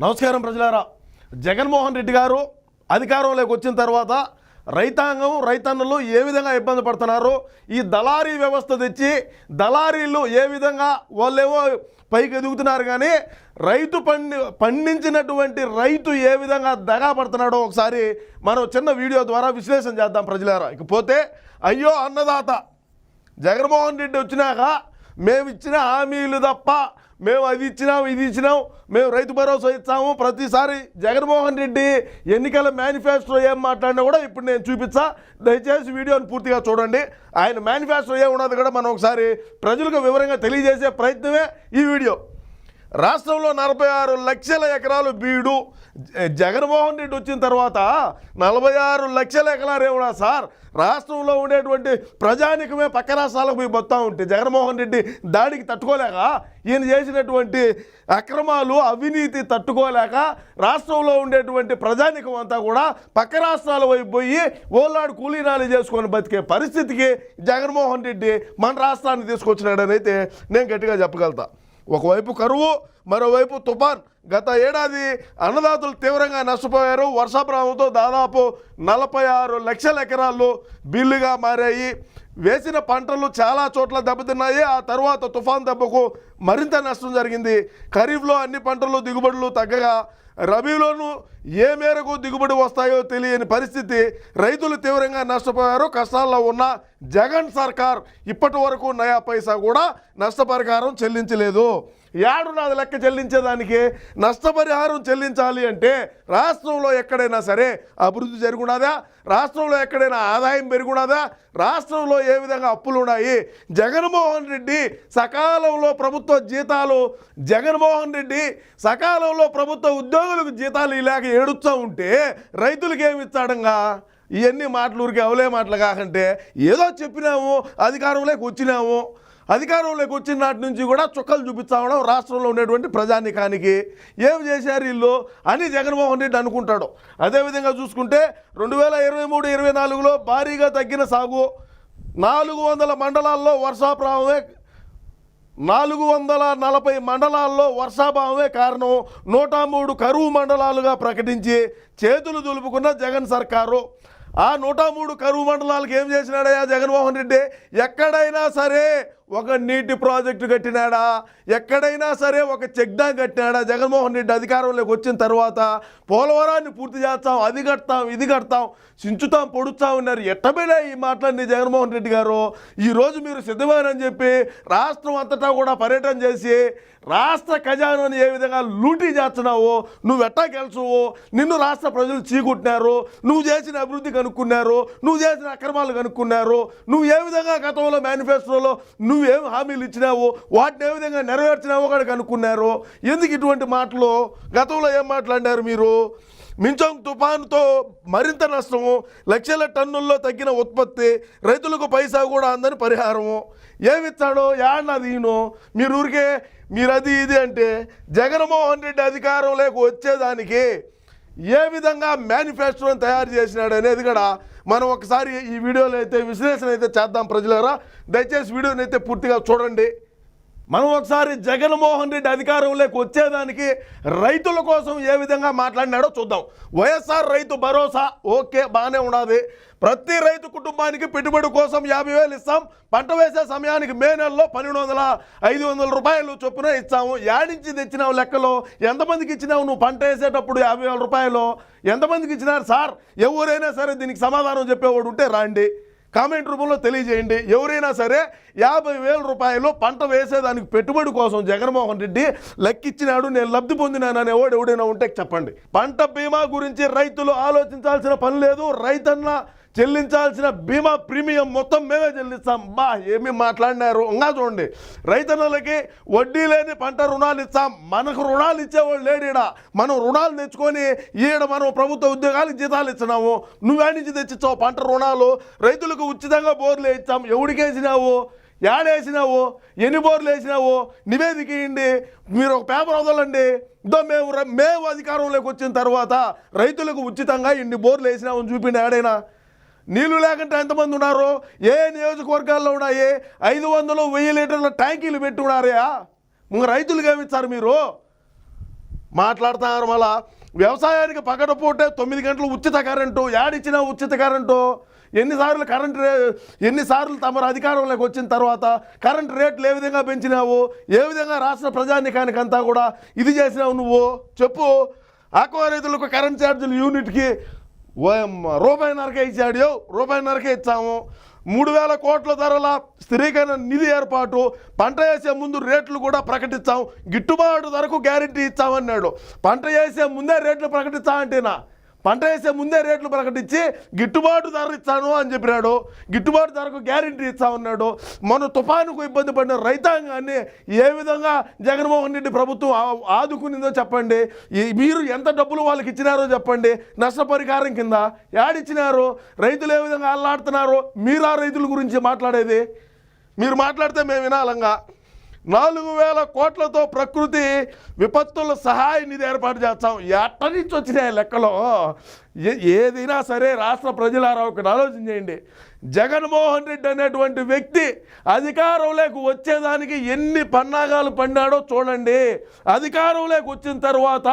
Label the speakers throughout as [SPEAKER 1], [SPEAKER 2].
[SPEAKER 1] నమస్కారం ప్రజలారా. జగన్మోహన్ రెడ్డి గారు అధికారంలోకి వచ్చిన తర్వాత రైతాంగం రైతన్నలు ఏ విధంగా ఇబ్బంది పడుతున్నారో, ఈ దళారీ వ్యవస్థ తెచ్చి దళారీలు ఏ విధంగా వాళ్ళేమో పైకి ఎదుగుతున్నారు, కానీ రైతు పండించినటువంటి రైతు ఏ విధంగా దగా పడుతున్నాడో ఒకసారి మనం చిన్న వీడియో ద్వారా విశ్లేషణ చేద్దాం ప్రజలారా. ఇకపోతే అయ్యో అన్నదాత జగన్మోహన్ రెడ్డి వచ్చినాక మేము ఇచ్చిన హామీలు తప్ప మేము అది ఇచ్చినాం ఇది ఇచ్చినాం, మేము రైతు భరోసా ఇచ్చాము. ప్రతిసారి జగన్మోహన్ రెడ్డి ఎన్నికల మేనిఫెస్టో ఏం మాట్లాడినా కూడా ఇప్పుడు నేను చూపించా, దయచేసి వీడియోని పూర్తిగా చూడండి. ఆయన మేనిఫెస్టో ఏమున్నది కూడా మనం ఒకసారి ప్రజలకు వివరంగా తెలియజేసే ప్రయత్నమే ఈ వీడియో. రాష్ట్రంలో 46 లక్షల ఎకరాలు బీడు. జగన్మోహన్ రెడ్డి వచ్చిన తర్వాత 46 లక్షల ఎకరాలు ఏమన్నా సార్? రాష్ట్రంలో ఉండేటువంటి ప్రజానికమే పక్క రాష్ట్రాలకు పోయి బొత్తా ఉంటే జగన్మోహన్ రెడ్డి దాడికి తట్టుకోలేక, ఈయన చేసినటువంటి అక్రమాలు అవినీతి తట్టుకోలేక రాష్ట్రంలో ఉండేటువంటి ప్రజానికం అంతా కూడా పక్క రాష్ట్రాల వైపు పోయి ఓలాడు కూలీనాలు చేసుకొని బతికే పరిస్థితికి జగన్మోహన్ రెడ్డి మన రాష్ట్రాన్ని తీసుకొచ్చినాడని అయితే నేను గట్టిగా చెప్పగలుగుతా. ఒకవైపు కరువు, మరోవైపు తుఫాన్. గత ఏడాది అన్నదాతలు తీవ్రంగా నష్టపోయారు. వర్షాభావంతో దాదాపు 46 లక్షల ఎకరాలు బిల్లుగా మారాయి. వేసిన పంటలు చాలా చోట్ల దెబ్బతిన్నాయి. ఆ తర్వాత తుఫాన్ దెబ్బకు మరింత నష్టం జరిగింది. ఖరీఫ్లో అన్ని పంటలు దిగుబడులు తగ్గగా రబీలోనూ ఏ మేరకు దిగుబడి వస్తాయో తెలియని పరిస్థితి. రైతులు తీవ్రంగా నష్టపోయారు. కష్టాల్లో ఉన్న జగన్ సర్కార్ ఇప్పటి వరకు నయా పైసా కూడా నష్టపరిహారం చెల్లించలేదు. ఏడున్నది లెక్క చెల్లించేదానికి నష్టపరిహారం చెల్లించాలి అంటే రాష్ట్రంలో ఎక్కడైనా సరే అభివృద్ధి జరుగున్నదా? రాష్ట్రంలో ఎక్కడైనా ఆదాయం పెరుగున్నదా? రాష్ట్రంలో ఏ విధంగా అప్పులు ఉన్నాయి? జగన్మోహన్ రెడ్డి సకాలంలో ప్రభుత్వ జీతాలు, జగన్మోహన్ రెడ్డి సకాలంలో ప్రభుత్వ ఉద్యోగులకు జీతాలు ఇలాగ ఏడుస్తూ ఉంటే రైతులకు ఏమి ఇస్తాడంగా? ఇవన్నీ మాటలు ఊరికే అవలే మాటలు కాకంటే ఏదో చెప్పినాము, అధికారంలోకి వచ్చినాము, అధికారంలోకి వచ్చిన నాటి నుంచి కూడా చుక్కలు చూపిస్తా ఉన్నాం రాష్ట్రంలో ఉండేటువంటి ప్రజానికానికి. ఏం చేశారు వీళ్ళు అని జగన్మోహన్ రెడ్డి అనుకుంటాడు. అదేవిధంగా చూసుకుంటే 2023-24లో భారీగా తగ్గిన సాగు. 400 మండలాల్లో వర్షాభావమే 440 మండలాల్లో వర్షాభావమే కారణం. 103 కరువు మండలాలుగా ప్రకటించి చేతులు దులుపుకున్న జగన్ సర్కారు. ఆ 103 కరువు మండలాలకు ఏం చేసినాడయ్యా జగన్మోహన్ రెడ్డి? ఎక్కడైనా సరే ఒక నీటి ప్రాజెక్టు కట్టినాడా? ఎక్కడైనా సరే ఒక చెక్ డ్యామ్ కట్టినాడా? జగన్మోహన్ రెడ్డి అధికారంలోకి వచ్చిన తర్వాత పోలవరాన్ని పూర్తి చేస్తాం, అది కడతాం, ఇది కడతాం, చించుతాం, పొడుస్తాం ఉన్నారు. ఎట్టబెడా ఈ మాటలన్నీ జగన్మోహన్ రెడ్డి గారు? ఈరోజు మీరు సిద్ధమేనని చెప్పి రాష్ట్రం అంతటా కూడా పర్యటన చేసి రాష్ట్ర ఖజానాను ఏ విధంగా లూటీ చేస్తున్నావో, నువ్వు ఎట్టా గెలుచువో, నిన్ను రాష్ట్ర ప్రజలు చీకుట్టినారు, నువ్వు చేసిన అభివృద్ధి కనుక్కున్నారు, నువ్వు చేసిన అక్రమాలు కనుక్కున్నారు, నువ్వు ఏ విధంగా గతంలో మేనిఫెస్టోలో నువ్వేం హామీలు ఇచ్చినావు, వాటిని ఏ విధంగా నెరవేర్చినావో కూడా కనుక్కున్నారు. ఎందుకు ఇటువంటి మాటలు? గతంలో ఏం మాట్లాడినారు మీరు? మించంగ్ తుఫానుతో మరింత నష్టము, లక్షల టన్నుల్లో తగ్గిన ఉత్పత్తి, రైతులకు పైసా కూడా అందని పరిహారము. ఏమిస్తాడో యాడనది ఈయనో? మీరు ఊరికే మీరు అది ఇది అంటే జగన్మోహన్ రెడ్డి అధికారంలోకి వచ్చేదానికి ఏ విధంగా మేనిఫెస్టోని తయారు చేసినాడు అనేది కూడా మనం ఒకసారి ఈ వీడియోలో అయితే విశ్లేషణ అయితే చేద్దాం ప్రజలారా. దయచేసి వీడియోని అయితే పూర్తిగా చూడండి. మనం ఒకసారి జగన్మోహన్ రెడ్డి అధికారంలోకి వచ్చేదానికి రైతుల కోసం ఏ విధంగా మాట్లాడినాడో చూద్దాం. వైఎస్ఆర్ రైతు భరోసా ఓకే, బాగానే ఉన్నది. ప్రతి రైతు కుటుంబానికి పెట్టుబడి కోసం 50,000 ఇస్తాం. పంట వేసే సమయానికి మే నెలలో 1,200-500 రూపాయలు చొప్పున ఇస్తాము. యాడించి తెచ్చినావు లెక్కలో ఎంతమందికి ఇచ్చినావు? నువ్వు పంట వేసేటప్పుడు 50,000 రూపాయలు ఎంతమందికి ఇచ్చినారు సార్? ఎవరైనా సరే దీనికి సమాధానం చెప్పేవాడు ఉంటే రాండి, కామెంట్ రూపంలో తెలియజేయండి. ఎవరైనా సరే 50,000 రూపాయలు పంట వేసేదానికి పెట్టుబడి కోసం జగన్మోహన్ రెడ్డి లెక్కిచ్చినాడు, నేను లబ్ధి పొందినాననే వాడు ఎవడైనా ఉంటే చెప్పండి. పంట బీమా గురించి రైతులు ఆలోచించాల్సిన పని లేదు. రైతన్న చెల్లించాల్సిన బీమా ప్రీమియం మొత్తం మేమే చెల్లిస్తాం. బా ఏమి మాట్లాడినారు? ఇంకా చూడండి, రైతన్నలకి వడ్డీ లేని పంట రుణాలు ఇస్తాం. మనకు రుణాలు ఇచ్చేవాళ్ళు లేడీడ. మనం రుణాలు తెచ్చుకొని ఈడ మనం ప్రభుత్వ ఉద్యోగాలకు జీతాలు ఇచ్చినాము. నువ్వే నుంచి తెచ్చిచ్చావు పంట రుణాలు? రైతులకు ఉచితంగా బోర్లు ఇచ్చాం. ఎవడికేసినావు? యాడేసినావు? ఎన్ని బోర్లు వేసినావు? నివేదిక ఇవ్వండి. మీరు ఒక పేపర్ వదలండి. ఇదో మేము అధికారంలోకి వచ్చిన తర్వాత రైతులకు ఉచితంగా ఇన్ని బోర్లు వేసినామని చూపిండి. ఆడైనా నీళ్లు లేకుంటే ఎంతమంది ఉన్నారు? ఏ నియోజకవర్గాల్లో ఉన్నాయి? 500-1000 లీటర్ల ట్యాంకీలు పెట్టున్నారయా? రైతులకు ఏమిచ్చారు మీరు? మాట్లాడుతున్నారు. మళ్ళా వ్యవసాయానికి పగడపోతే 9 గంటలు ఉచిత కరెంటు, యాడిచ్చినా ఉచిత కరెంటు. ఎన్నిసార్లు తమరు అధికారంలోకి వచ్చిన తర్వాత కరెంట్ రేట్లు ఏ విధంగా పెంచినావు, ఏ విధంగా రాష్ట్ర ప్రజానికానికి అంతా కూడా ఇది చేసినావు నువ్వు చెప్పు. ఆక్వా రైతులకు కరెంట్ ఛార్జీలు యూనిట్కి ₹1.5 ఇచ్చాడు, ₹1.5 ఇచ్చాము. 3,000 కోట్ల ధరల స్థిరీకరణ నిధి ఏర్పాటు, పంట వేసే ముందు రేట్లు కూడా ప్రకటించాం, గిట్టుబాటు ధరకు గ్యారెంటీ ఇచ్చామన్నాడు. పంట వేసే ముందే రేట్లు ప్రకటించామంటేనా? పంట వేసే ముందే రేట్లు ప్రకటించి గిట్టుబాటు ధర ఇచ్చాను అని చెప్పినాడు, గిట్టుబాటు ధరకు గ్యారెంటీ ఇచ్చామన్నాడు. మన తుఫానుకు ఇబ్బంది పడిన రైతాంగాన్ని ఏ విధంగా జగన్మోహన్ రెడ్డి ప్రభుత్వం ఆదుకునిందో చెప్పండి. మీరు ఎంత డబ్బులు వాళ్ళకి ఇచ్చినారో చెప్పండి. నష్టపరిహారం కింద యాడిచ్చినారు? రైతులు ఏ విధంగా అల్లాడుతున్నారు? మీరు ఆ రైతుల గురించి మాట్లాడేది? మీరు మాట్లాడితే మేము వినాలంగా. 4,000 కోట్లతో ప్రకృతి విపత్తుల సహాయ నిధి ఏర్పాటు చేస్తాం. ఎట్టడి నుంచి వచ్చినాయి లెక్కలో? ఏదైనా సరే రాష్ట్ర ప్రజలారా ఒకటి ఆలోచన చేయండి. జగన్మోహన్ రెడ్డి అనేటువంటి వ్యక్తి అధికారంలోకి వచ్చేదానికి ఎన్ని పన్నాగాలు పన్నాడో చూడండి. అధికారంలోకి వచ్చిన తర్వాత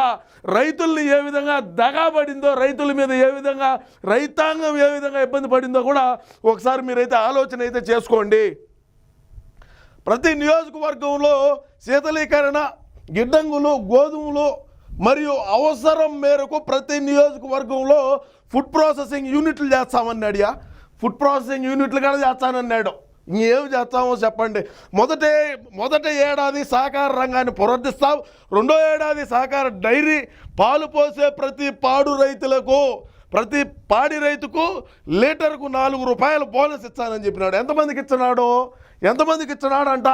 [SPEAKER 1] రైతుల్ని ఏ విధంగా దగాబడిందో, రైతుల మీద ఏ విధంగా రైతాంగం ఏ విధంగా ఇబ్బంది పడిందో కూడా ఒకసారి మీరైతే ఆలోచన అయితే చేసుకోండి. ప్రతి నియోజకవర్గంలో శీతలీకరణ, గిడ్డంగులు, గోధుమలు మరియు అవసరం మేరకు ప్రతి నియోజకవర్గంలో ఫుడ్ ప్రాసెసింగ్ యూనిట్లు చేస్తామన్నాడు. ఫుడ్ ప్రాసెసింగ్ యూనిట్లు కూడా చేస్తానన్నాడు. ఇంకేం చేస్తామో చెప్పండి. మొదటి ఏడాది సహకార రంగాన్ని పునరుద్ధరిస్తాం. రెండో ఏడాది సహకార డైరీ, పాలు పోసే ప్రతి ప్రతి పాడి రైతుకు లీటర్కు ₹4 బోనస్ ఇస్తానని చెప్పినాడు. ఎంతమందికి ఇచ్చినాడు అంట?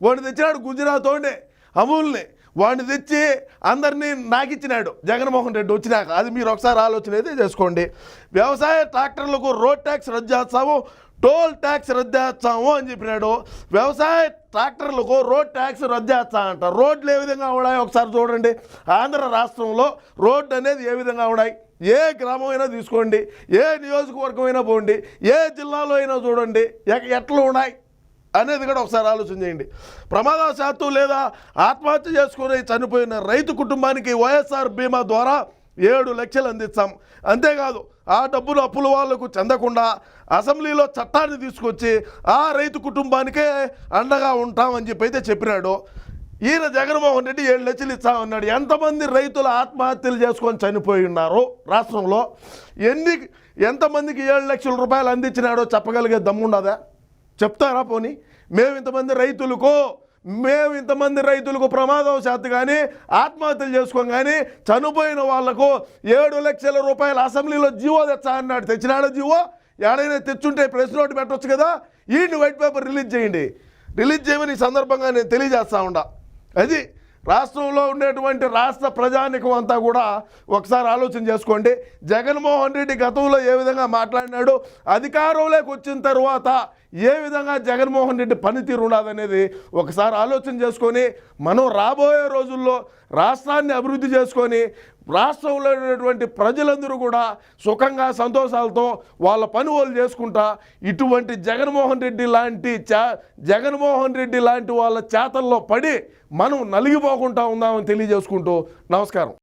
[SPEAKER 1] వాడిని తెచ్చినాడు గుజరాత్ వాడిని, అమూల్ని. వాడిని తెచ్చి అందరినీ నాకిచ్చినాడు జగన్మోహన్ రెడ్డి వచ్చినాక. అది మీరు ఒకసారి ఆలోచన అయితే చేసుకోండి. వ్యవసాయ ట్రాక్టర్లకు రోడ్ ట్యాక్స్ రద్దు చేస్తాము, టోల్ ట్యాక్స్ రద్దు చేస్తాము అని చెప్పినాడు. వ్యవసాయ ట్రాక్టర్లకు రోడ్ ట్యాక్స్ రద్దు చేస్తామంట. రోడ్లు ఏ విధంగా ఉన్నాయి ఒకసారి చూడండి. ఆంధ్ర రాష్ట్రంలో రోడ్డు అనేది ఏ విధంగా ఉన్నాయి? ఏ గ్రామం అయినా తీసుకోండి, ఏ నియోజకవర్గం అయినా పోండి, ఏ జిల్లాలో అయినా చూడండి ఎట్లా ఉన్నాయి అనేది కూడా ఒకసారి ఆలోచన చేయండి. ప్రమాదవశాత్తు లేదా ఆత్మహత్య చేసుకుని చనిపోయిన రైతు కుటుంబానికి వైఎస్ఆర్ బీమా ద్వారా 7 లక్షలు అందిస్తాం. అంతేకాదు ఆ డబ్బులు అప్పుల వాళ్లకు చెందకుండా అసెంబ్లీలో చట్టాన్ని తీసుకొచ్చి ఆ రైతు కుటుంబానికే అండగా ఉంటామని చెప్పి అయితే చెప్పినాడు. ఈయన జగన్మోహన్ రెడ్డి 7 లక్షలు ఇస్తామన్నాడు. ఎంతమంది రైతులు ఆత్మహత్యలు చేసుకొని చనిపోయి ఉన్నారు రాష్ట్రంలో? ఎంతమందికి 7 లక్షల రూపాయలు అందించినాడో చెప్పగలిగే దమ్ముండదా? చెప్తారా? పోనీ మేము ఇంతమంది రైతులకు ప్రమాదవశాత్తు కానీ ఆత్మహత్యలు చేసుకోం కానీ చనిపోయిన వాళ్లకు 7 లక్షల రూపాయలు అసెంబ్లీలో జీవో తెచ్చా అన్నాడు. తెచ్చినాడో జీవో? ఏడైనా తెచ్చుంటే ప్రెస్ నోట్ పెట్టవచ్చు కదా. ఈయన్ని వైట్ పేపర్ రిలీజ్ చేయమని ఈ సందర్భంగా నేను తెలియజేస్తా ఉండా. అది రాష్ట్రంలో ఉండేటువంటి రాష్ట్ర ప్రజానికం అంతా కూడా ఒకసారి ఆలోచన చేసుకోండి. జగన్మోహన్ రెడ్డి గతంలో ఏ విధంగా మాట్లాడినాడు, అధికారంలోకి వచ్చిన తర్వాత ఏ విధంగా జగన్మోహన్ రెడ్డి పనితీరు ఉన్నదనేది ఒకసారి ఆలోచన చేసుకొని మనం రాబోయే రోజుల్లో రాష్ట్రాన్ని అభివృద్ధి చేసుకొని రాష్ట్రంలో ఉన్నటువంటి ప్రజలందరూ కూడా సుఖంగా సంతోషాలతో వాళ్ళ పని వాళ్ళు చేసుకుంటా ఇటువంటి జగన్మోహన్ రెడ్డి లాంటి వాళ్ళ చేతల్లో పడి మనం నలిగిపోకుండా ఉందామని తెలియజేసుకుంటూ నమస్కారం.